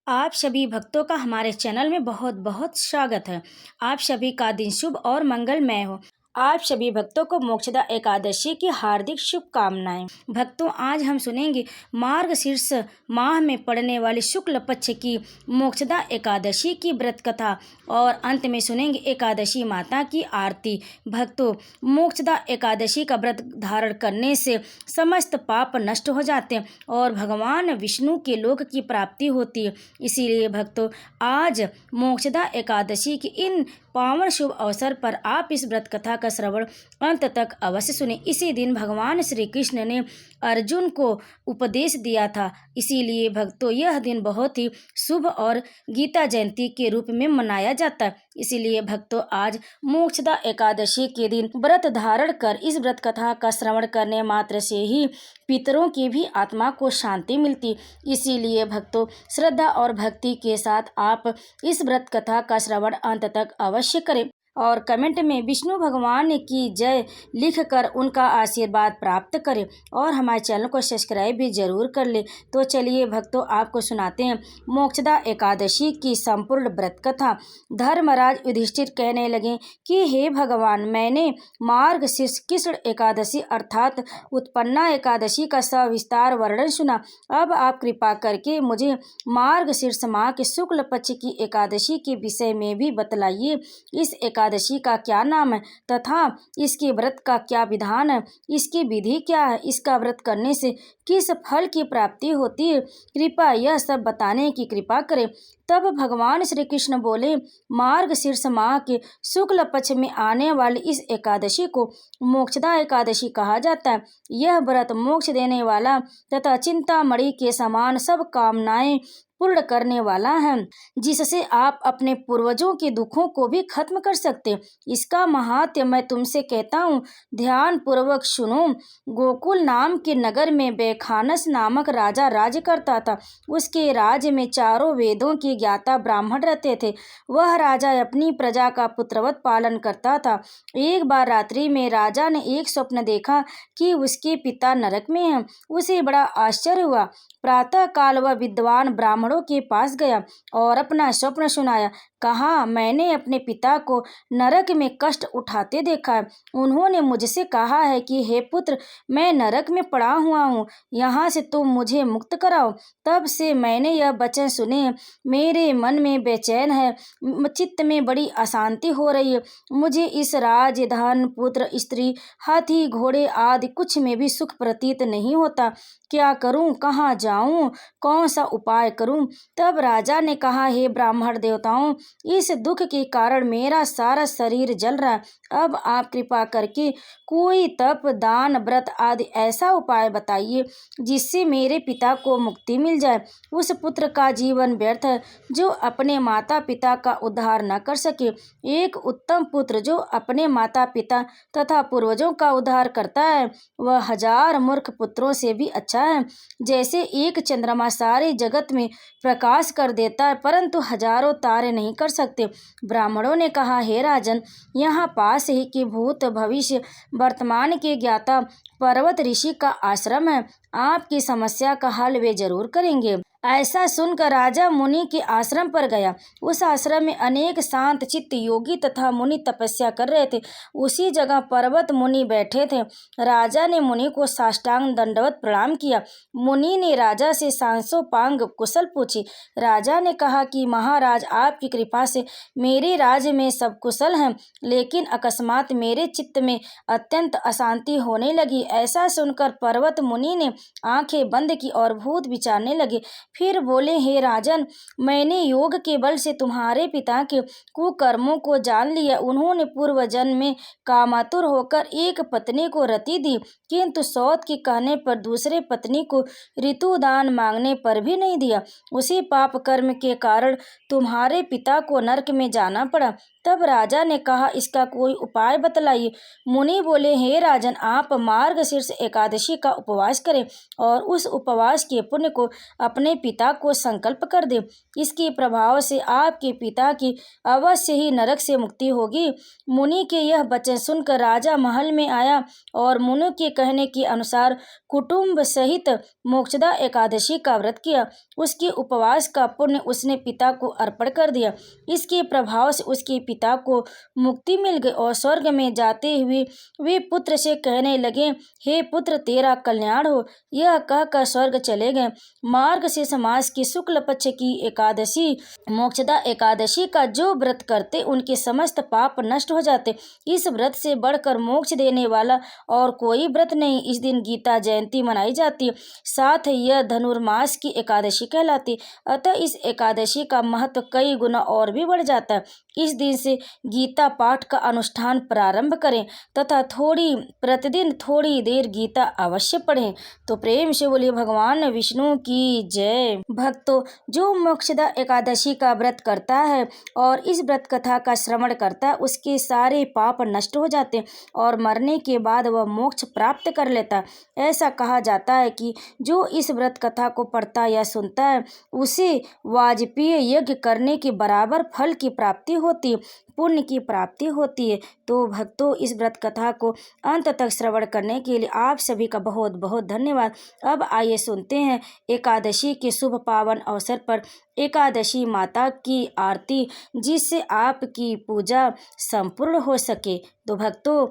आप सभी भक्तों का हमारे चैनल में बहुत बहुत स्वागत है। आप सभी का दिन शुभ और मंगलमय हो। आप सभी भक्तों को मोक्षदा एकादशी की हार्दिक शुभकामनाएं। भक्तों, आज हम सुनेंगे मार्गशीर्ष माह में पड़ने वाली शुक्ल पक्ष की मोक्षदा एकादशी की व्रत कथा और अंत में सुनेंगे एकादशी माता की आरती। भक्तों, मोक्षदा एकादशी का व्रत धारण करने से समस्त पाप नष्ट हो जाते हैं और भगवान विष्णु के लोक की प्राप्ति होती है। इसीलिए भक्तों, आज मोक्षदा एकादशी की इन पावन शुभ अवसर पर आप इस व्रत कथा का श्रवण अंत तक अवश्य सुने। इसी दिन भगवान श्री कृष्ण ने अर्जुन को उपदेश दिया था। इसीलिए भक्तों, यह दिन बहुत ही शुभ और गीता जयंती के रूप में मनाया जाता है। इसीलिए भक्तों, आज मोक्षदा एकादशी के दिन व्रत धारण कर इस व्रत कथा का श्रवण करने मात्र से ही पितरों की भी आत्मा को शांति मिलती। इसीलिए भक्तों, श्रद्धा और भक्ति के साथ आप इस व्रत कथा का श्रवण अंत तक अवश्य करें और कमेंट में विष्णु भगवान की जय लिखकर उनका आशीर्वाद प्राप्त करें और हमारे चैनल को सब्सक्राइब भी जरूर कर ले। तो चलिए भक्तों, आपको सुनाते हैं मोक्षदा एकादशी की संपूर्ण व्रत कथा। धर्मराज युधिष्ठिर कहने लगे कि हे भगवान, मैंने मार्गशीर्ष कृष्ण एकादशी अर्थात उत्पन्ना एकादशी का सविस्तार वर्णन सुना। अब आप कृपा करके मुझे मार्गशीर्ष माह के शुक्ल पक्ष की एकादशी के विषय में भी बतलाइए। इस एकादशी का क्या नाम है तथा इसके व्रत का क्या विधान है, इसकी विधि क्या है, इसका व्रत करने से किस फल की प्राप्ति होती है, कृपया यह सब बताने की कृपा करें। तब भगवान श्री कृष्ण बोले, मार्गशीर्ष माह के शुक्ल पक्ष में आने वाली इस एकादशी को मोक्षदा एकादशी कहा जाता है। यह व्रत मोक्ष देने वाला तथा चिंतामणि के समान सब कामनाएं पूर्ण करने वाला है, जिससे आप अपने पूर्वजों के दुखों को भी खत्म कर सकते हैं। इसका महात्म्य मैं तुमसे कहता हूँ, ध्यान पूर्वक सुनो। गोकुल नाम के नगर में बैखानस नामक राजा राज्य करता था। उसके राज्य में चारों वेदों के ज्ञाता ब्राह्मण रहते थे। वह राजा अपनी प्रजा का पुत्रवत पालन करता था। एक बार रात्रि में राजा ने एक स्वप्न देखा कि उसके पिता नरक में हैं। उसे बड़ा आश्चर्य हुआ। प्रातः काल वह विद्वान ब्राह्मणों के पास गया और अपना स्वप्न सुनाया। कहा, मैंने अपने पिता को नरक में कष्ट उठाते देखा है। उन्होंने मुझसे कहा है कि हे पुत्र, मैं नरक में पड़ा हुआ हूँ, यहाँ से तुम मुझे मुक्त कराओ। तब से मैंने यह वचन सुने, मेरे मन में बेचैन है, चित्त में बड़ी अशांति हो रही है। मुझे इस राज, धन, पुत्र, स्त्री, हाथी, घोड़े आदि कुछ में भी सुख प्रतीत नहीं होता। क्या करूं, कहाँ जाऊं, कौन सा उपाय करूं? तब राजा ने कहा, हे ब्राह्मण देवताओं, इस दुख के कारण मेरा सारा शरीर जल रहा है। अब आप कृपा करके कोई तप, दान, व्रत आदि ऐसा उपाय बताइए जिससे मेरे पिता को मुक्ति मिल जाए। उस पुत्र का जीवन व्यर्थ है जो अपने माता पिता का उद्धार न कर सके। एक उत्तम पुत्र जो अपने माता पिता तथा पूर्वजों का उद्धार करता है, वह 1000 मूर्ख पुत्रों से भी अच्छा है। जैसे एक चंद्रमा सारे जगत में प्रकाश कर देता है परंतु हजारों तारे नहीं कर सकते। ब्राह्मणों ने कहा, हे राजन, यहाँ पास ही के भूत, भविष्य, वर्तमान के ज्ञाता पर्वत ऋषि का आश्रम है। आपकी समस्या का हल वे जरूर करेंगे। ऐसा सुनकर राजा मुनि के आश्रम पर गया। उस आश्रम में अनेक शांत चित्त योगी तथा मुनि तपस्या कर रहे थे। उसी जगह पर्वत मुनि बैठे थे। राजा ने मुनि को साष्टांग दंडवत प्रणाम किया। मुनि ने राजा से सांसोपांग कुशल पूछी। राजा ने कहा कि महाराज, आपकी कृपा से मेरे राज्य में सब कुशल हैं, लेकिन अकस्मात मेरे चित्त में अत्यंत अशांति होने लगी। ऐसा सुनकर पर्वत मुनि ने आंखें बंद की और भूत विचारने लगे। फिर बोले, हे राजन, मैंने योग के बल से तुम्हारे पिता के कुकर्मों को जान लिया। उन्होंने पूर्व जन्म में कामातुर होकर एक पत्नी को रति दी, किंतु सौत के कहने पर दूसरे पत्नी को ऋतुदान मांगने पर भी नहीं दिया। उसी पाप कर्म के कारण तुम्हारे पिता को नरक में जाना पड़ा। तब राजा ने कहा, इसका कोई उपाय बतलाइए। मुनि बोले, हे राजन, आप मार्गशीर्ष एकादशी का उपवास करें और उस उपवास के पुण्य को अपने पिता को संकल्प कर दे। इसके प्रभाव से आपके पिता की अवश्य ही नरक से मुक्ति होगी। मुनि के यह वचन सुनकर राजा महल में आया और मुनि के कहने के अनुसार कुटुंब सहित मोक्षदा एकादशी का व्रत किया। उसके उपवास का पुण्य उसने पिता को अर्पण कर दिया। इसके प्रभाव से उसके पिता को मुक्ति मिल गई और स्वर्ग में जाते हुए वे पुत्र से कहने लगे, हे पुत्र, तेरा कल्याण हो। यह कहकर स्वर्ग चले गए। मार्गशीर्ष मास की शुक्ल पक्ष की एकादशी मोक्षदा एकादशी का जो व्रत करते उनके समस्त पाप नष्ट हो जाते। इस व्रत से बढ़कर मोक्ष देने वाला और कोई व्रत नहीं। इस दिन गीता जयंती मनाई जाती है। साथ ही यह धनुर्मास की एकादशी कहलाती। अतः इस एकादशी का महत्व कई गुना और भी बढ़ जाता है। इस दिन से गीता पाठ का अनुष्ठान प्रारंभ करें तथा प्रतिदिन थोड़ी देर गीता अवश्य पढ़ें। तो प्रेम से बोलिए भगवान विष्णु की जय। भक्तों, जो मोक्षदा एकादशी का व्रत करता है और इस व्रत कथा का श्रवण करता है उसके सारे पाप नष्ट हो जाते हैं और मरने के बाद वह मोक्ष प्राप्त कर लेता है। ऐसा कहा जाता है कि जो इस व्रत कथा को पढ़ता या सुनता है उसे वाजपेय यज्ञ करने के बराबर फल की प्राप्ति होती है, पुण्य की प्राप्ति होती है। तो भक्तों, इस व्रत कथा को अंत तक श्रवण करने के लिए आप सभी का बहुत बहुत धन्यवाद। अब आइए सुनते हैं एकादशी के शुभ पावन अवसर पर एकादशी माता की आरती, जिससे आपकी पूजा संपूर्ण हो सके। तो भक्तों,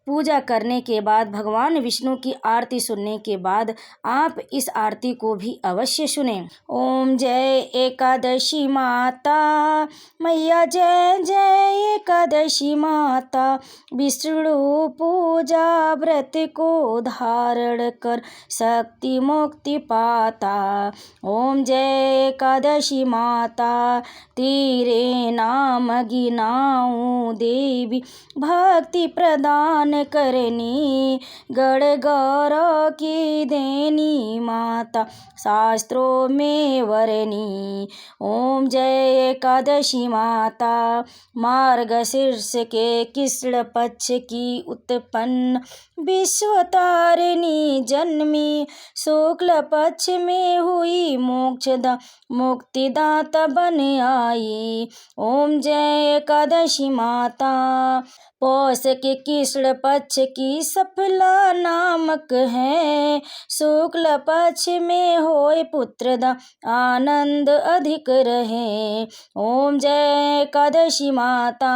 पूजा करने के बाद, भगवान विष्णु की आरती सुनने के बाद आप इस आरती को भी अवश्य सुनें। ओम जय एकादशी माता मैया, जय जय एकादशी माता। विष्णु पूजा व्रत को धारण कर शक्ति मुक्ति पाता। ओम जय एकादशी माता, तेरे नाम गिनाऊं देवी, भक्ति प्रदान करनी, गण गौरव की देनी माता, शास्त्रों में वरनी। ओम जय एकादशी माता, मार्गशीर्ष के कृष्ण पक्ष की उत्पन्न विश्वतारिणी जन्मी, शुक्ल पक्ष में हुई मोक्षदा मुक्तिदाता बन आई। ओम जय एकादशी माता, पौष के कृष्ण पक्ष की सफला नामक है, शुक्ल पक्ष में होए पुत्रदा आनंद अधिक रहे। ओम जय एकादशी माता,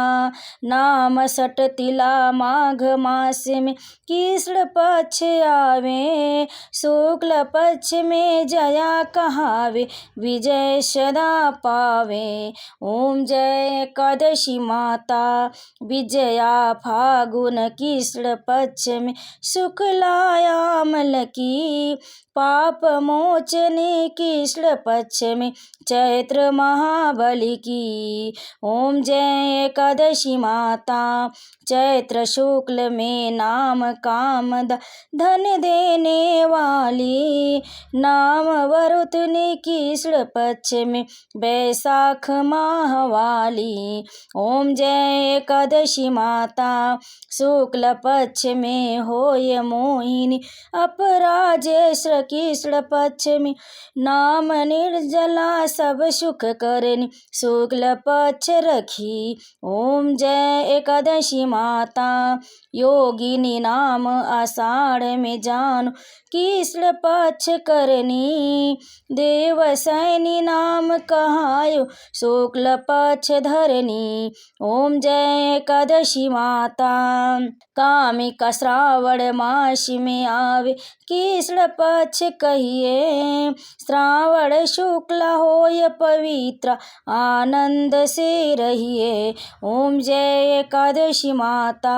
नाम सट तिला माघ मास में कृष्ण पक्ष आवे, शुक्ल पक्ष में जया कहावे, विजय सदा पावे। ओम जय एकादशी माता, विजया फागुन कृष्ण पक्ष में शुक्लायामल की, पाप मोचने कृष्ण पक्ष में चैत्र महाबली की। ओम जय एकादशी माता, चैत्र शुक्ल में नाम कामदा धन देने वाली, नाम वरुतनी कृष्ण पक्ष में बैसाख माह वाली। ओम जय एकादशी माता, शुक्ल पक्ष में होय मोहिनी, अपराजेश्वर कृष्ण पक्ष में नाम निर्जला, सब सुख करनी, शुक्ल पक्ष रखी। ओम जय एकादशी माता, योगिनी नाम आषाढ़ में जानो, कृष्ण पक्ष करनी, देवसैनी नाम कहायो, शुक्ल पक्ष धरनी। ओम जय एकादशी माता, कामिका श्रावण मास में आवे, कृष्ण पक्ष कहिए, श्रावण शुक्ल होय पवित्र, आनंद से रहिए। ओम जय एकादशी माता,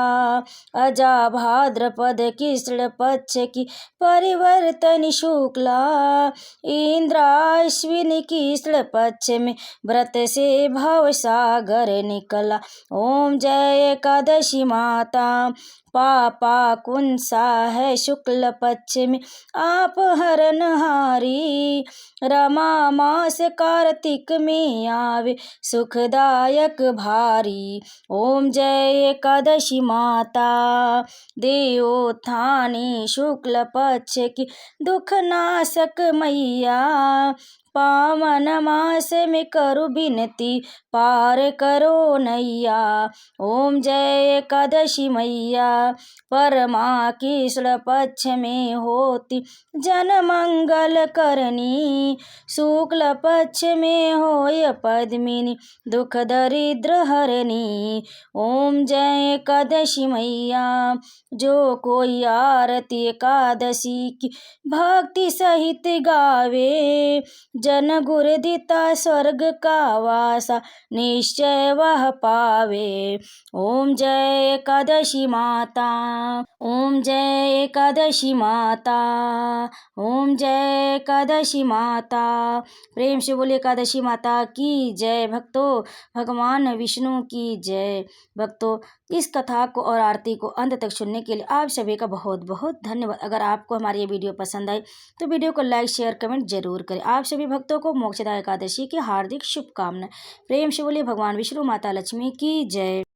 अजा भाद्रपद कृष्ण पक्ष की परिवर्तन शुक्ला, इंद्राश्विनी कृष्ण पक्ष में व्रत से भव सागर निकला। ओम जय एकादशी माता, पापा कुंसा है शुक्ल पक्ष में आप हरनहारी, रमा मास कार्तिक में आवे, सुखदायक भारी। ओम जय एकादशी माता, देवोत्थानी शुक्ल पक्ष की दुख नाशक मैया, पावन मास में करू बिनती पार करो नैया। ओम जय एकादशी मैया परमा कृष्ण पक्ष में होती जन मंगल करनी। शुक्ल पक्ष में होय पद्मिनी दुख दरिद्र हरनी। ओम जय एकादशी मैया जो कोई आरती एकादशी की भक्ति सहित गावे, जन गुर दिता स्वर्ग का वासा निश्चय वह पावे। ओम जय एकादशी माता, ओम जय एकादशी माता, ओम जय एकादशी माता। प्रेम से बोले एकादशी माता की जय। भक्तों भगवान विष्णु की जय। भक्तों इस कथा को और आरती को अंत तक सुनने के लिए आप सभी का बहुत बहुत धन्यवाद। अगर आपको हमारी ये वीडियो पसंद आई तो वीडियो को लाइक शेयर कमेंट जरूर करें। आप सभी भक्तों को मोक्षदा एकादशी की हार्दिक शुभकामनाएं। प्रेम से बोलिए भगवान विष्णु माता लक्ष्मी की जय।